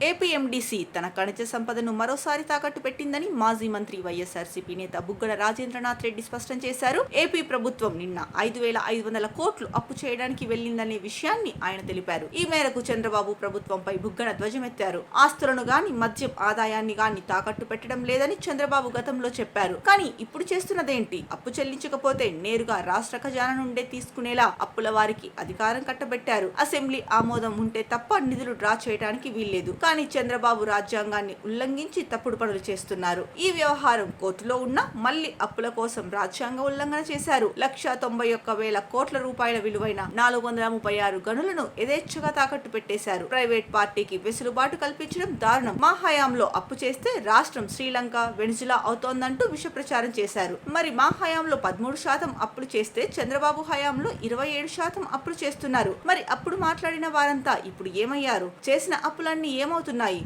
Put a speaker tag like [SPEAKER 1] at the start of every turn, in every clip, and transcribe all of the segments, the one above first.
[SPEAKER 1] APMDC తన ఖనిజ సంపదను మరోసారి తాకట్టు పెట్టిందని మాజీ మంత్రి వైఎస్ఆర్సీపీ నేత బుగ్గన రాజేంద్రనాథ్ రెడ్డి స్పష్టం చేశారు. ఏపీ ప్రభుత్వం నిన్న 5,500 కోట్లు అప్పు చేయడానికి వెళ్లిందనే విషయాన్ని ఆయన తెలిపారు. ఈ మేరకు చంద్రబాబు ప్రభుత్వంపై బుగ్గన ధ్వజమెత్తారు. ఆస్తులను గాని మద్యం ఆదాయాన్ని గాని తాకట్టు పెట్టడం లేదని చంద్రబాబు గతంలో చెప్పారు. కానీ ఇప్పుడు చేస్తున్నదేంటి? అప్పు చెల్లించకపోతే నేరుగా రాష్ట్ర ఖజానా నుండే తీసుకునేలా అప్పుల వారికి అధికారం కట్టబెట్టారు. అసెంబ్లీ ఆమోదం ఉంటే తప్ప నిధులు డ్రా చేయడానికి వీల్లేదు. కానీ చంద్రబాబు రాజ్యాంగాన్ని ఉల్లంఘించి తప్పుడు పనులు చేస్తున్నారు. ఈ వ్యవహారం కోర్టులో ఉన్నా మళ్లీ అప్పుల కోసం రాజ్యాంగ ఉల్లంఘన చేశారు. 191,000 కోట్ల రూపాయల విలువైన 436 గనులను యథేచ్ఛగా తాకట్టు పెట్టేశారు. ప్రైవేట్ పార్టీకి వెసులుబాటు కల్పించడం దారుణం. మా హయాంలో అప్పు చేస్తే రాష్ట్రం శ్రీలంక, వెనిజులా అవుతోందంటూ విష ప్రచారం చేశారు. మరి మా హయాంలో 13% అప్పులు చేస్తే చంద్రబాబు హయాంలో 27% అప్పులు చేస్తున్నారు. మరి అప్పుడు మాట్లాడిన వారంతా ఇప్పుడు ఏమయ్యారు? చేసిన అప్పులన్నీ ఏమవుతున్నాయి?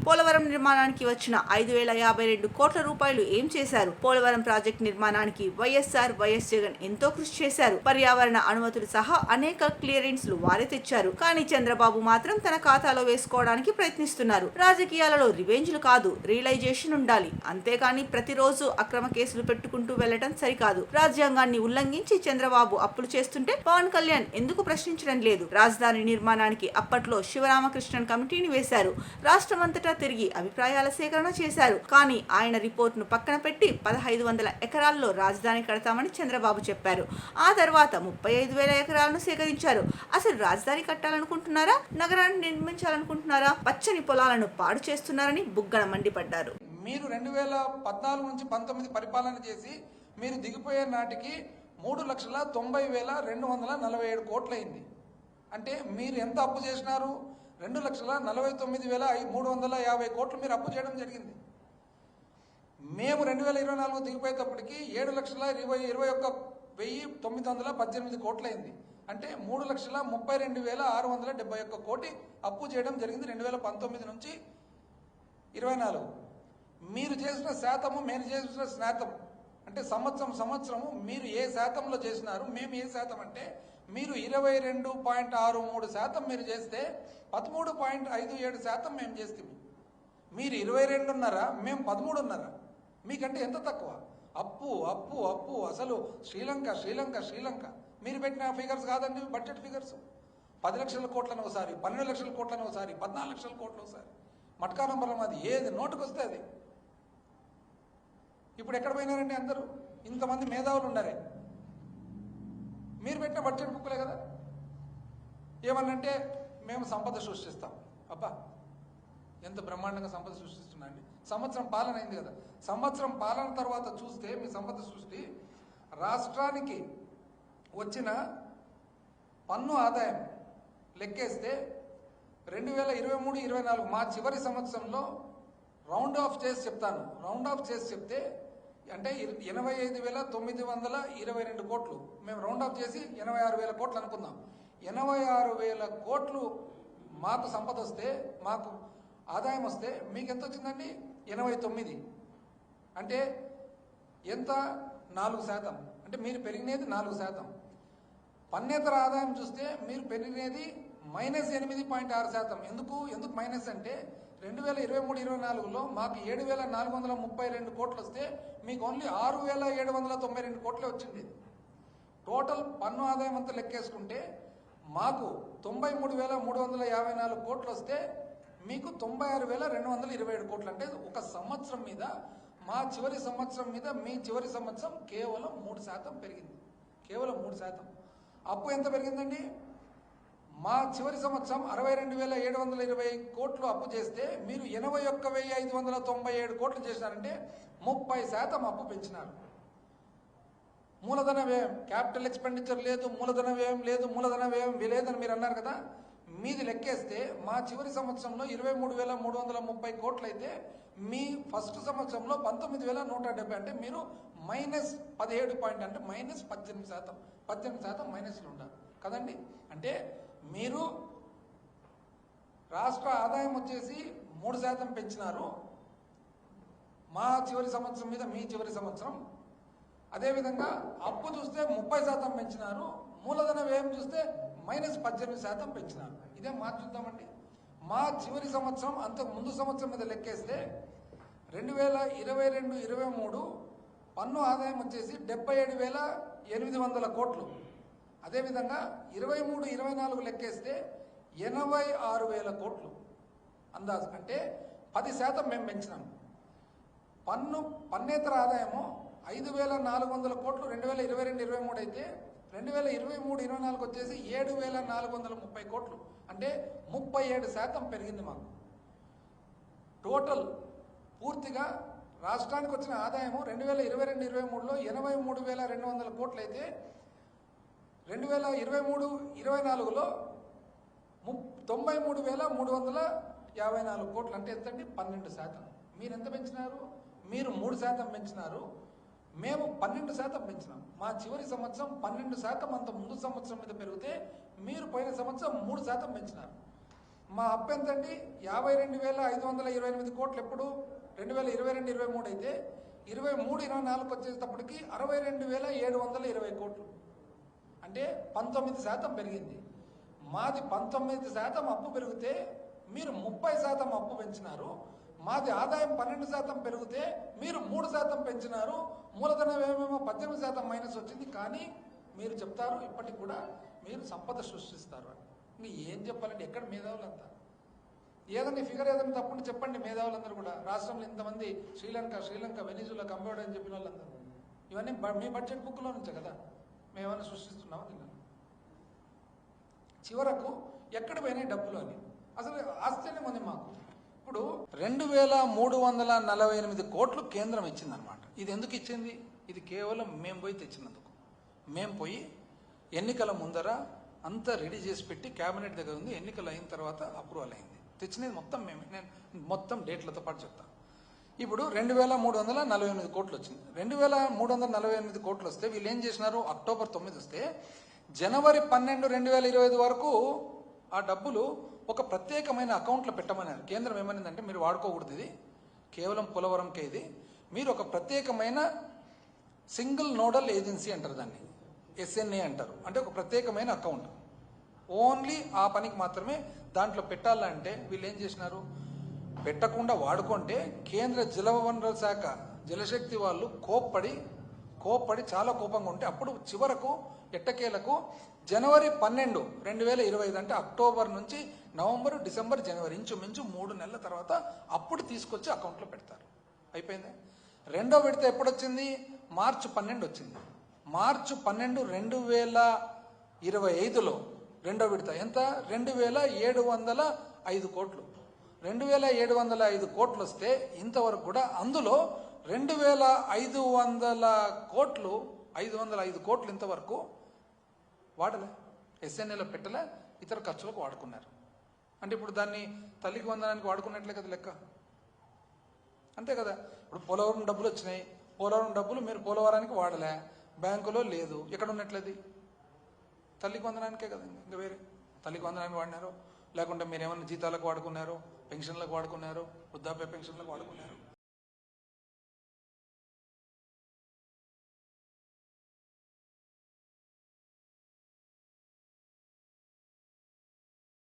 [SPEAKER 1] పోలవరం నిర్మాణానికి వచ్చిన 5,052 కోట్ల రూపాయలు ఏం చేశారు? పోలవరం ప్రాజెక్టు నిర్మాణానికి వైఎస్ జగన్ ఎంతో కృషి చేశారు. పర్యావరణ అనుమతులు సహా అనేక క్లియరెన్స్లు వారే తెచ్చారు. కానీ చంద్రబాబు మాత్రం తన ఖాతాలో వేసుకోవడానికి ప్రయత్నిస్తున్నారు. రాజకీయాలలో రివెంజ్లు కాదు, రియలైజేషన్ ఉండాలి. అంతేకాని ప్రతిరోజు అక్రమ కేసులు పెట్టుకుంటూ వెళ్లడం సరికాదు. రాజ్యాంగాన్ని ఉల్లంఘించి చంద్రబాబు అప్పులు చేస్తుంటే పవన్ కళ్యాణ్ ఎందుకు ప్రశ్నించడం లేదు? రాజధాని నిర్మాణానికి అప్పట్లో శివరామకృష్ణన్ కమిటీని వేశారు. రాష్ట్రమంతటా తిరిగి అభిప్రాయాల సేకరణ చేశారు. కానీ ఆయన రిపోర్టును పక్కన పెట్టి 1,500 ఎకరాల్లో రాజధాని కడతామని చంద్రబాబు చెప్పారు. ఆ తర్వాత 35,000 ఎకరాలను సేకరించారు. అసలు రాజధాని కట్టాలనుకుంటున్నారా? నగరాన్ని నిర్మించాలనుకుంటున్నారా? పచ్చని పొలాలను పాడు చేస్తున్నారని బుగ్గన మండిపడ్డారు.
[SPEAKER 2] మీరు 2014 నుంచి 19 పరిపాలన చేసి మీరు దిగిపోయే నాటికి 3,90,247 కోట్లయింది. అంటే మీరు ఎంత అప్పు చేసినారు? 2,49,350 కోట్లు మీరు అప్పు చేయడం జరిగింది. మేము 2024 దిగిపోయేటప్పటికి 7,21,918 కోట్లయింది. అంటే 3,32,671 కోటి అప్పు చేయడం జరిగింది 2019 నుంచి 24. మీరు చేసిన శాతము, మేము చేసిన శాతం అంటే సంవత్సరము మీరు ఏ శాతంలో చేసినారు, మేము ఏ శాతం అంటే మీరు 22.63% మీరు చేస్తే 13.57% మేము చేస్తాం. మీరు 22.5, మేము 13.5. మీకంటే ఎంత తక్కువ? అప్పు అప్పు అప్పు. అసలు శ్రీలంక మీరు పెట్టిన ఫిగర్స్ కాదండి, బడ్జెట్ ఫిగర్స్. 10 లక్షల కోట్లను ఒకసారి, 12 లక్షల కోట్లను ఒకసారి, 14 లక్షల కోట్లు ఒకసారి. మట్కా నంబర్లం అది ఏది నోటుకు వస్తే అది. ఇప్పుడు ఎక్కడ పోయినారండి అందరూ? ఇంతమంది మేధావులు ఉన్నారే. మీరు పెట్టిన బడ్జెట్ బుక్లే కదా. ఏమన్నంటే మేము సంపద సృష్టిస్తాం. అబ్బా ఎంత బ్రహ్మాండంగా సంపద సృష్టిస్తున్నా అండి. సంవత్సరం పాలన అయింది కదా. సంవత్సరం పాలన తర్వాత చూస్తే మీ సంపద సృష్టి రాష్ట్రానికి వచ్చిన పన్ను ఆదాయం లెక్కేస్తే 2023-24 మా చివరి సంవత్సరంలో రౌండ్ ఆఫ్ చేసి చెప్తే అంటే 85,922 కోట్లు. మేము రౌండ్ ఆఫ్ చేసి 86,000 కోట్లు అనుకుందాం. 86,000 కోట్లు మాకు సంపద వస్తే, మాకు ఆదాయం వస్తే మీకు ఎంత వచ్చిందండి? 89. అంటే ఎంత? 4%. అంటే మీరు పెరిగినది 4%. పన్నేతర ఆదాయం చూస్తే మీరు పెరిగినది -8.6%. ఎందుకు మైనస్ అంటే 2023-24లో మాకు 7,432 కోట్లు వస్తే మీకు ఓన్లీ 6,792 కోట్లే వచ్చింది. టోటల్ పన్ను ఆదాయం అంతా లెక్కేసుకుంటే మాకు 93,354 కోట్లు వస్తే మీకు 96,227 కోట్లు. అంటే ఒక సంవత్సరం మీద, మా చివరి సంవత్సరం మీద మీ చివరి సంవత్సరం కేవలం 3% పెరిగింది. కేవలం 3%. అప్పు ఎంత పెరిగిందండి? మా చివరి సంవత్సరం 62,720 కోట్లు అప్పు చేస్తే మీరు 81,597 కోట్లు చేసినారంటే 30% అప్పు పెంచినారు. మూలధన వ్యయం, క్యాపిటల్ ఎక్స్పెండిచర్ లేదు, మూలధన వ్యయం లేదని మీరు అన్నారు కదా. మీది లెక్కేస్తే మా చివరి సంవత్సరంలో 23,330 కోట్లు అయితే మీ ఫస్ట్ సంవత్సరంలో 19,170. అంటే మీరు -17 అంటే -18% మైనస్లో ఉంటారు కదండి. అంటే మీరు రాష్ట్ర ఆదాయం వచ్చేసి 3% పెంచినారు మా చివరి సంవత్సరం మీద మీ చివరి సంవత్సరం. అదేవిధంగా అప్పు చూస్తే 30% పెంచినారు, మూలధన వ్యయం చూస్తే -18% పెంచినారు. ఇదే మాట చూద్దామండి. మా చివరి సంవత్సరం అంతకు ముందు సంవత్సరం మీద లెక్కేస్తే 2022-23 పన్ను ఆదాయం వచ్చేసి 77,800 కోట్లు. అదేవిధంగా 23-24 లెక్కేస్తే 86,000 కోట్లు అందాజు. అంటే 10% మేము పెంచినాం. పన్నేతర ఆదాయము 5,400 కోట్లు 2022-23 అయితే 2023-24 వచ్చేసి 7,430 కోట్లు. అంటే 37% పెరిగింది మాకు. టోటల్ పూర్తిగా రాష్ట్రానికి వచ్చిన ఆదాయము 2022-23లో 83,200 కోట్లు అయితే 2023-24లో 93,354 కోట్లు. అంటే ఎంతండి? 12%. మీరు ఎంత పెంచినారు? మీరు 3% పెంచినారు, మేము 12% పెంచినాం. మా చివరి సంవత్సరం 12% అంత ముందు సంవత్సరం మీద పెరిగితే మీరు పోయిన సంవత్సరం 3% పెంచినారు. మా అప్పు ఎంతండి? 52,528 కోట్లు ఎప్పుడు 2022-23 అయితే 23-24 వచ్చేటప్పటికి 62,720 కోట్లు. అంటే 19% పెరిగింది. మాది 19% అప్పు పెరిగితే మీరు 30% అప్పు పెంచినారు. మాది ఆదాయం 12% పెరిగితే మీరు 3% పెంచినారు. మూలధన వ్యయమేమో 18% మైనస్ వచ్చింది. కానీ మీరు చెప్తారు ఇప్పటికి కూడా మీరు సంపద సృష్టిస్తారు అని. ఇంకా ఏం చెప్పాలంటే ఎక్కడ మేధావులంతా? ఏదన్నా ఫిగర్ ఏదైనా తప్పుంటే చెప్పండి. మేధావులందరూ కూడా రాష్ట్రంలో ఇంతమంది శ్రీలంక వెనిజులా కంబోడియా అని చెప్పిన వాళ్ళందరూ ఇవన్నీ మీ బడ్జెట్ బుక్లో నుంచే కదా మేమన్నా సృష్టిస్తున్నామా? నిన్న చివరకు ఎక్కడ పోయినాయి డబ్బులు అని అసలు ఆశ్చర్యం ఉంది మాకు. ఇప్పుడు 2,348 కోట్లు కేంద్రం ఇచ్చిందనమాట. ఇది ఎందుకు ఇచ్చింది? ఇది కేవలం మేము పోయి తెచ్చినందుకు. మేము పోయి ఎన్నికల ముందర అంతా రెడీ చేసి పెట్టి క్యాబినెట్ దగ్గర ఉంది. ఎన్నికలు అయిన తర్వాత అప్రూవల్ అయింది. తెచ్చినది మొత్తం మేమే. నేను మొత్తం డేట్లతో పాటు చెప్తాను. ఇప్పుడు 2,348 కోట్లు వచ్చింది. 2,348 కోట్లు వస్తే వీళ్ళు ఏం చేసినారు? అక్టోబర్ 9 వస్తే జనవరి 12, 2025 వరకు ఆ డబ్బులు ఒక ప్రత్యేకమైన అకౌంట్లో పెట్టమన్నారు. కేంద్రం ఏమనిందంటే మీరు వాడుకోకూడదు, ఇది కేవలం పోలవరంకే, ఇది మీరు ఒక ప్రత్యేకమైన సింగిల్ నోడల్ ఏజెన్సీ అంటారు దాన్ని, SNA అంటారు. అంటే ఒక ప్రత్యేకమైన అకౌంట్ ఓన్లీ ఆ పనికి మాత్రమే దాంట్లో పెట్టాలంటే వీళ్ళు ఏం చేసినారు? పెట్టకుండా వాడుకుంటే కేంద్ర జలవనరుల శాఖ జలశక్తి వాళ్ళు కోప్పడి చాలా కోపంగా ఉంటే అప్పుడు చివరకు ఎట్టకేలకు జనవరి 12, 2025 అంటే అక్టోబర్ నుంచి నవంబర్, డిసెంబర్, జనవరి ఇంచుమించు 3 నెలల తర్వాత అప్పుడు తీసుకొచ్చి అకౌంట్లో పెడతారు. అయిపోయింది. రెండో విడత ఎప్పుడు వచ్చింది? మార్చి 12 వచ్చింది. మార్చి 12, 2025లో రెండో విడత ఎంత? 2,705 కోట్లు. 2,705 కోట్లు వస్తే ఇంతవరకు కూడా అందులో 2,505 కోట్లు ఇంతవరకు వాడలే, SNAలో పెట్టలే, ఇతర ఖర్చులకు వాడుకున్నారు. అంటే ఇప్పుడు దాన్ని తల్లికి వందనానికి వాడుకున్నట్లే కదా లెక్క. అంతే కదా. ఇప్పుడు పోలవరం డబ్బులు వచ్చినాయి, పోలవరం డబ్బులు మీరు పోలవరానికి వాడలే, బ్యాంకులో లేదు, ఎక్కడ ఉన్నట్లది? తల్లికి వందనానికే కదా. ఇంకా వేరే తల్లికి వందనానికి వాడినారు, లేకుంటే మీరు ఏమన్నా జీతాలకు వాడుకున్నారు, పెన్షన్లకు వాడుకున్నారు, వృద్ధాప్య పెన్షన్లకు వాడుకున్నారు.